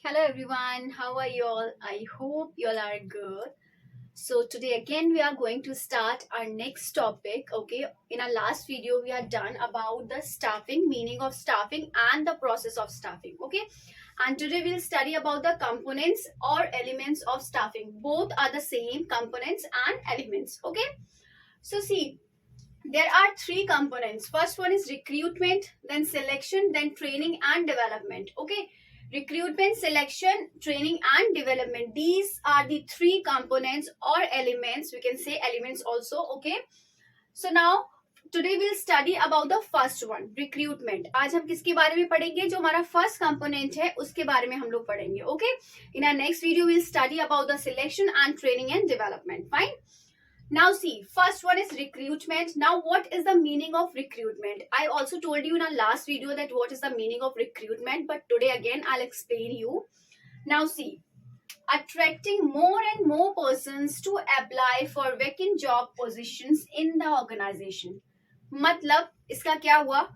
Hello everyone, how are you all? I hope you all are good. So today again we are going to start our next topic. Okay, in our last video we are done about the staffing, meaning of staffing and the process of staffing. Okay, and today we'll study about the components or elements of staffing. Both are the same, components and elements. Okay, so see, there are three components. First one is recruitment, then selection, then training and development. Okay, recruitment, selection, training and development, these are the three components or elements. We can say elements also. Okay, so now today we'll study about the first one, recruitment. आज हम किसके बारे में पढ़ेंगे? जो हमारा first component है उसके बारे में हम लोग पढ़ेंगे. Okay, in our next video we'll study about the selection and training and development. Fine. Now see, first one is recruitment. Now what is the meaning of recruitment? I also told you in our last video that what is the meaning of recruitment, but today again I'll explain you. Now see, attracting more and more persons to apply for vacant job positions in the organization. मतलब इसका क्या हुआ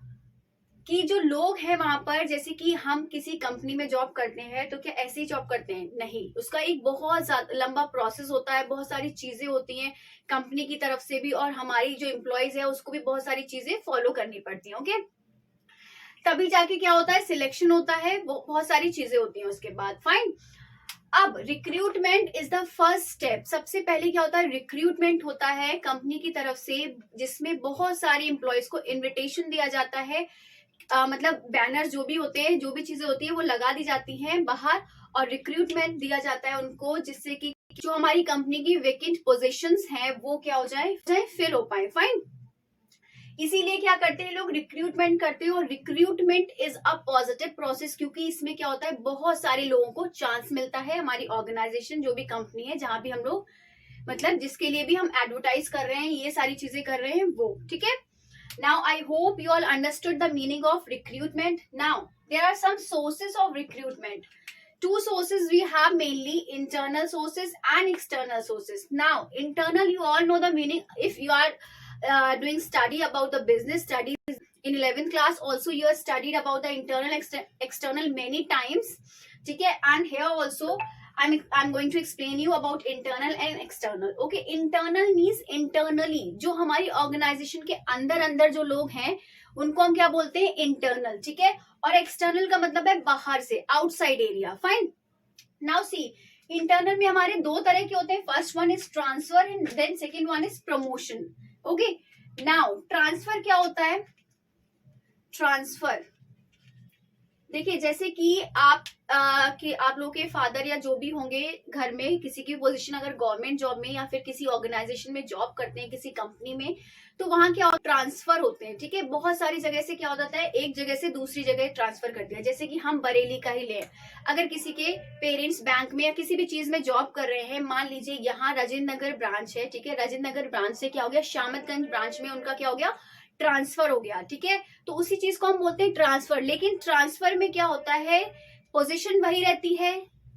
कि जो लोग हैं वहां पर, जैसे कि हम किसी कंपनी में जॉब करते हैं तो क्या ऐसे ही जॉब करते हैं? नहीं, उसका एक बहुत ज्यादा लंबा प्रोसेस होता है, बहुत सारी चीजें होती हैं कंपनी की तरफ से भी, और हमारी जो एम्प्लॉयज है उसको भी बहुत सारी चीजें फॉलो करनी पड़ती हैं. ओके, तभी जाके क्या होता है, सिलेक्शन होता है, बहुत सारी चीजें होती हैं उसके बाद. फाइन. अब recruitment is the first step. सबसे पहले क्या होता है, रिक्रूटमेंट होता है कंपनी की तरफ से, जिसमें बहुत सारी एम्प्लॉयज को इन्विटेशन दिया जाता है. मतलब बैनर जो भी होते हैं, जो भी चीजें होती है वो लगा दी जाती हैं बाहर, और रिक्रूटमेंट दिया जाता है उनको, जिससे कि जो हमारी कंपनी की वेकेंट पोजीशंस हैं वो क्या हो जाए, फिल हो पाए. फाइन. इसीलिए क्या करते हैं लोग, रिक्रूटमेंट करते हैं. और recruitment is a positive process, क्योंकि इसमें क्या होता है, बहुत सारे लोगों को चांस मिलता है. हमारी ऑर्गेनाइजेशन जो भी कंपनी है, जहां भी हम लोग मतलब जिसके लिए भी हम एडवर्टाइज कर रहे हैं, ये सारी चीजें कर रहे हैं वो. ठीक है. Now I hope you all understood the meaning of recruitment. Now there are some sources of recruitment. Two sources we have mainly, internal sources and external sources. Now internal, you all know the meaning. If you are doing study about the business studies in 11th class, also you have studied about the internal external many times. Okay, and here also I'm going to explain you about internal and external. Okay, internal means internally, जो हमारी organisation के अंदर अंदर जो लोग हैं उनको हम क्या बोलते हैं, इंटरनल. ठीक है. और एक्सटर्नल का मतलब है बाहर से, outside area. Fine. Now see, internal में हमारे दो तरह के होते हैं. First one is transfer and then second one is promotion. Okay. Now transfer क्या होता है? ट्रांसफर देखिए, जैसे कि आप लोग के फादर या जो भी होंगे घर में, किसी की पोजीशन अगर गवर्नमेंट जॉब में या फिर किसी ऑर्गेनाइजेशन में जॉब करते हैं, किसी कंपनी में, तो वहां क्या ट्रांसफर होते हैं. ठीक है. बहुत सारी जगह से क्या हो जाता है, एक जगह से दूसरी जगह ट्रांसफर कर दिया. जैसे कि हम बरेली का ही ले, अगर किसी के पेरेंट्स बैंक में या किसी भी चीज में जॉब कर रहे हैं, मान लीजिए यहाँ राजेंद्र नगर ब्रांच है. ठीक है. राजेंद्र नगर ब्रांच से क्या हो गया, शामतगंज ब्रांच में उनका क्या हो गया, ट्रांसफर हो गया. ठीक है. तो उसी चीज को हम बोलते हैं ट्रांसफर. लेकिन ट्रांसफर में क्या होता है, पोजीशन वही रहती है,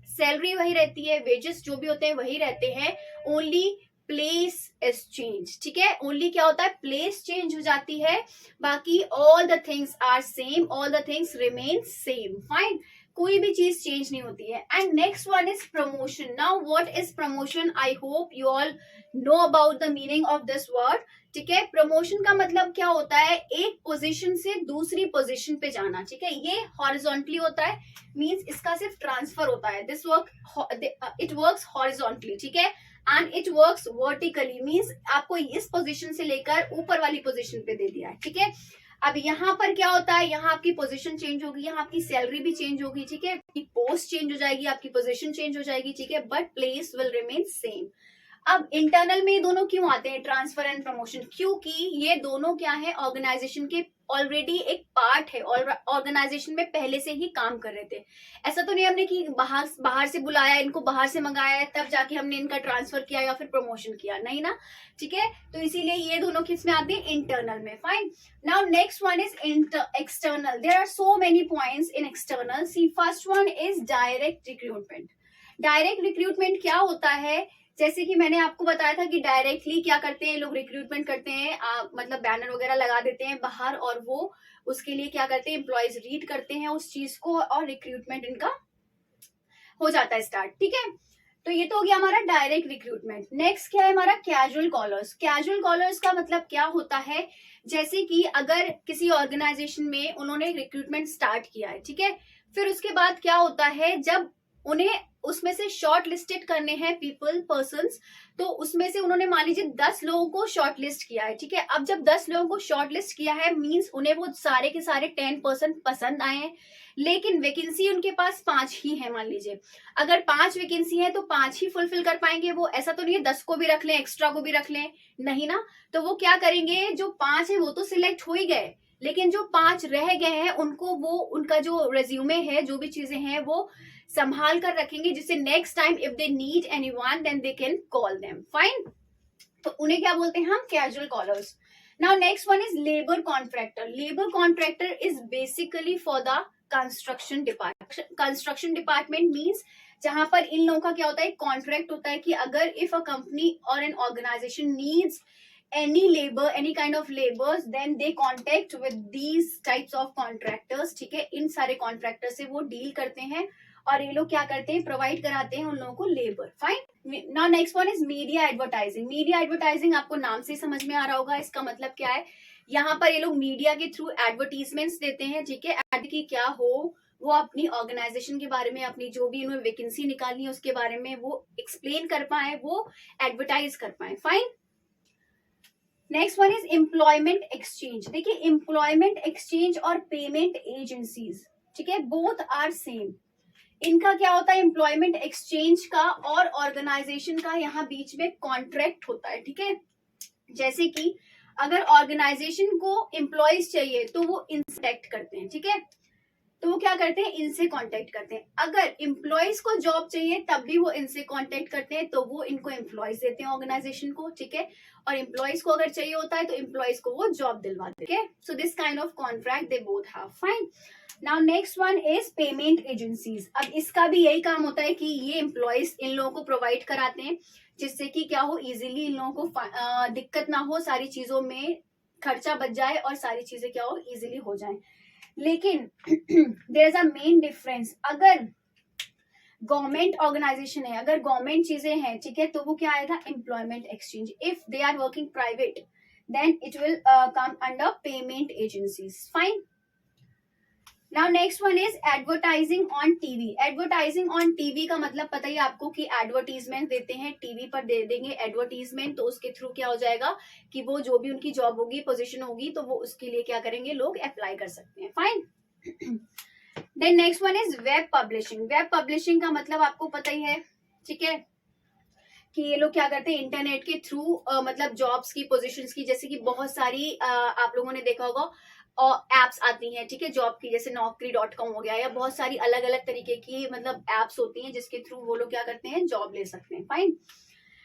सैलरी वही रहती है, वेजेस जो भी होते हैं वही रहते हैं. Only place is change. ठीक है. ओनली क्या होता है, प्लेस चेंज हो जाती है, बाकी all the things are same, all the things remain same. Fine. कोई भी चीज चेंज नहीं होती है. And next one is promotion. Now what is promotion? I hope you all know about the meaning of this word. ठीक है. Promotion का मतलब क्या होता है, एक पोजीशन से दूसरी पोजीशन पे जाना. ठीक है. ये हॉरिजॉन्टली होता है, मींस इसका सिर्फ ट्रांसफर होता है. This work it works horizontally. ठीक है. And it works vertically, means आपको इस पोजीशन से लेकर ऊपर वाली पोजीशन पे दे दिया है. ठीक है. अब यहाँ पर क्या होता है, यहाँ आपकी पोजीशन चेंज होगी, यहाँ आपकी सैलरी भी चेंज होगी. ठीक है. आपकी पोस्ट चेंज हो जाएगी, आपकी पोजीशन चेंज हो जाएगी. ठीक है. But place will remain same. अब इंटरनल में ये दोनों क्यों आते हैं, ट्रांसफर एंड प्रमोशन? क्योंकि ये दोनों क्या है, ऑर्गेनाइजेशन के ऑलरेडी एक पार्ट है, और ऑर्गेनाइजेशन में पहले से ही काम कर रहे थे. ऐसा तो नहीं हमने कि बाहर से बुलाया, इनको बाहर से मंगाया है, तब जाके हमने इनका ट्रांसफर किया या फिर प्रमोशन किया, नहीं ना. ठीक है. तो इसीलिए ये दोनों किस में आते हैं, इंटरनल में. Fine. Now next one is external. There are so many points in external. See, first one is direct recruitment. Direct recruitment क्या होता है, जैसे कि मैंने आपको बताया था कि डायरेक्टली क्या करते हैं लोग, रिक्रूटमेंट करते हैं, मतलब बैनर वगैरह लगा देते हैं बाहर, और वो उसके लिए क्या करते हैं, एम्प्लॉयज रीड करते हैं उस चीज को और रिक्रूटमेंट इनका हो जाता है स्टार्ट, ठीक है। तो ये तो हो गया हमारा डायरेक्ट रिक्रूटमेंट। नेक्स्ट क्या है हमारा कैजुअल कॉलर्स। कैजुअल कॉलर्स का मतलब क्या होता है, जैसे कि अगर किसी ऑर्गेनाइजेशन में उन्होंने रिक्रूटमेंट स्टार्ट किया है, ठीक है, फिर उसके बाद क्या होता है, जब उन्हें उसमें से शॉर्ट लिस्टेड करने हैं पीपल पर्सन्स, तो उसमें से उन्होंने मान लीजिए 10 लोगों को शॉर्ट लिस्ट किया है, ठीक है। अब जब 10 लोगों को शॉर्ट लिस्ट किया है मींस उन्हें वो सारे के सारे 10% पसंद आए हैं, लेकिन वैकेंसी उनके पास 5 ही है। मान लीजिए अगर 5 वैकेंसी है तो 5 ही फुलफिल कर पाएंगे वो, ऐसा तो नहीं है 10 को भी रख लें, एक्स्ट्रा को भी रख लें, नहीं ना। तो वो क्या करेंगे, जो 5 है वो तो सिलेक्ट हो ही गए, लेकिन जो 5 रह गए हैं उनको वो उनका जो रेज्यूमे है, जो भी चीजें हैं वो संभाल कर रखेंगे, जिससे next time if they need anyone then they can call them, fine. तो उन्हें क्या बोलते हैं हम, casual callers. Now next one is labour contractor. Labour contractor is basically for the construction department. Construction department means जहां पर इन लोगों का क्या होता है, कॉन्ट्रैक्ट होता है कि अगर इफ अ कंपनी और an organization needs any labor, any kind of labors, then they contact with these types of contractors, ठीक है। इन सारे कॉन्ट्रैक्टर से वो डील करते हैं और ये लोग क्या करते हैं, प्रोवाइड कराते हैं उन लोगों को labour, fine. Now next one is media advertising. Media advertising आपको नाम से समझ में आ रहा होगा, इसका मतलब क्या है, यहाँ पर ये लोग मीडिया के थ्रू एडवर्टीजमेंट्स देते हैं, ठीक है। एड की क्या हो, वो अपनी ऑर्गेनाइजेशन के बारे में, अपनी जो भी उन्होंने वैकेंसी निकालनी है उसके बारे में वो एक्सप्लेन कर पाए, वो एडवर्टाइज कर पाए, fine. Next one is employment exchange. देखिए एम्प्लॉयमेंट एक्सचेंज और पेमेंट एजेंसीज, ठीक है, बोथ आर सेम। इनका क्या होता है, एम्प्लॉयमेंट एक्सचेंज का और ऑर्गेनाइजेशन का यहाँ बीच में कॉन्ट्रैक्ट होता है, ठीक है। जैसे कि अगर ऑर्गेनाइजेशन को एम्प्लॉयज चाहिए तो वो इंस्पेक्ट करते हैं, ठीक है, तो वो क्या करते हैं, इनसे कांटेक्ट करते हैं। अगर एम्प्लॉयज को जॉब चाहिए तब भी वो इनसे कांटेक्ट करते हैं, तो वो इनको एम्प्लॉयज देते हैं ऑर्गेनाइजेशन को, ठीक है। और एम्प्लॉयज को अगर चाहिए होता है तो एम्प्लॉयज को वो जॉब दिलवाते हैं, ठीक है। So this kind of contract they both have, fine. Now next one is payment agencies. अब इसका भी यही काम होता है कि ये एम्प्लॉयज इन लोगों को प्रोवाइड कराते हैं, जिससे कि क्या हो, इजिली इन लोगों को दिक्कत ना हो, सारी चीजों में खर्चा बच जाए और सारी चीजें क्या हो, इजिली हो जाए। लेकिन there is a main difference, अगर गवर्नमेंट ऑर्गेनाइजेशन है, अगर गवर्नमेंट चीजें हैं, ठीक है, तो वो क्या आएगा, employment exchange. If they are working private then it will come under payment agencies, fine. Now next one is advertising on TV. Advertising on TV का मतलब पता ही आपको कि एडवर्टीजमेंट देते हैं, टीवी पर दे देंगे एडवर्टीजमेंट, तो उसके थ्रू क्या हो जाएगा कि वो जो भी उनकी जॉब होगी, पोजीशन होगी, तो वो उसके लिए क्या करेंगे, लोग अप्लाई कर सकते हैं, fine. Then next one is web publishing. Web publishing का मतलब आपको पता ही है, ठीक है, कि ये लोग क्या करते हैं, इंटरनेट के थ्रू मतलब जॉब्स की, पोजीशंस की, जैसे कि बहुत सारी आप लोगों ने देखा होगा और एप्स आती हैं, ठीक है, जॉब की, जैसे naukri.com हो गया, या बहुत सारी अलग अलग तरीके की मतलब एप्स होती हैं जिसके थ्रू वो लोग क्या करते हैं, जॉब ले सकते हैं, fine.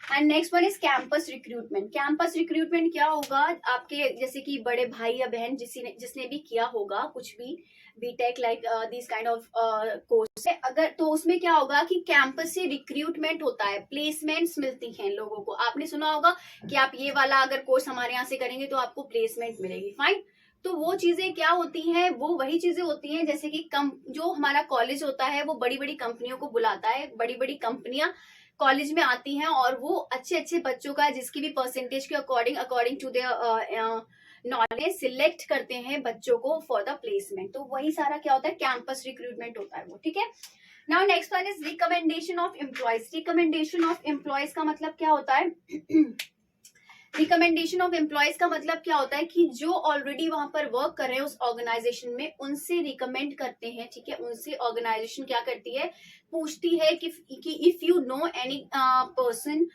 And next one is campus recruitment. Campus recruitment क्या होगा, आपके जैसे कि बड़े भाई या बहन जिसने भी किया होगा कुछ भी BTech like this kind of course, अगर तो उसमें क्या होगा कि कैंपस से रिक्रूटमेंट होता है, प्लेसमेंट्स मिलती हैं लोगों को। आपने सुना होगा कि आप ये वाला अगर कोर्स हमारे यहाँ से करेंगे तो आपको प्लेसमेंट मिलेगी, फाइन। तो वो चीजें क्या होती हैं, वो वही चीजें होती हैं जैसे कि जो हमारा कॉलेज होता है वो बड़ी बड़ी कंपनियों को बुलाता है, बड़ी बड़ी कंपनियां कॉलेज में आती हैं और वो अच्छे अच्छे बच्चों का, जिसकी भी परसेंटेज के according to their knowledge select करते हैं बच्चों को फॉर द प्लेसमेंट। तो वही सारा क्या होता है, कैंपस रिक्रूटमेंट होता है वो, ठीक है। Now next one is recommendation of employees. Recommendation of employees का मतलब क्या होता है, रिकमेंडेशन ऑफ एम्प्लॉयज का मतलब क्या होता है कि जो ऑलरेडी वहां पर वर्क कर रहे हैं उस ऑर्गेनाइजेशन में, उनसे रिकमेंड करते हैं, ठीक है। उनसे ऑर्गेनाइजेशन क्या करती है, पूछती है कि if you know any person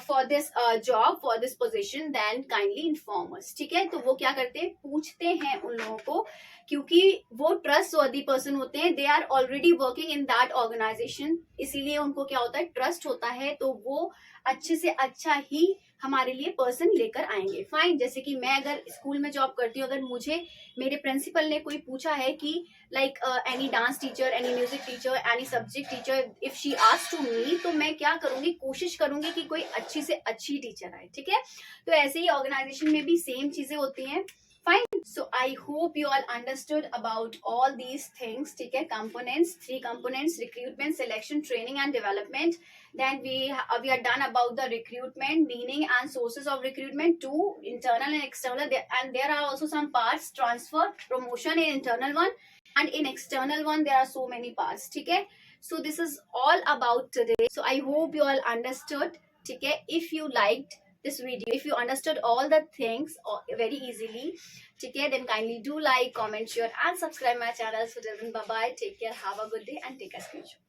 for this job, for this position, then kindly inform us, ठीक है। तो वो क्या करते हैं, पूछते हैं उन लोगों को, क्योंकि वो ट्रस्टवर्दी पर्सन होते हैं, they are already working in that organization, इसीलिए उनको क्या होता है, ट्रस्ट होता है, तो वो अच्छे से अच्छा ही हमारे लिए पर्सन लेकर आएंगे, फाइन। जैसे कि मैं अगर स्कूल में जॉब करती हूँ, अगर मुझे मेरे प्रिंसिपल ने कोई पूछा है कि like any dance teacher, any music teacher, any subject teacher, if she asked to me, तो मैं क्या करूंगी, कोशिश करूंगी कि कोई अच्छी से अच्छी टीचर आए, ठीक है। तो ऐसे ही ऑर्गेनाइजेशन में भी सेम चीजें होती हैं। Fine. So I hope you all understood about all these things. ठीक है, components, three components: recruitment, selection, training and development. Then we are done about the recruitment, meaning and sources of recruitment, two, internal and external. And there are also some parts: transfer, promotion in internal one, and in external one there are so many parts. ठीक है, so this is all about today. So I hope you all understood. ठीक है, if you liked this video, if you understood all the things very easily, ठीक है, then kindly do like, comment, share and subscribe my channel. So till then, bye bye, take care, have a good day and take a screenshot.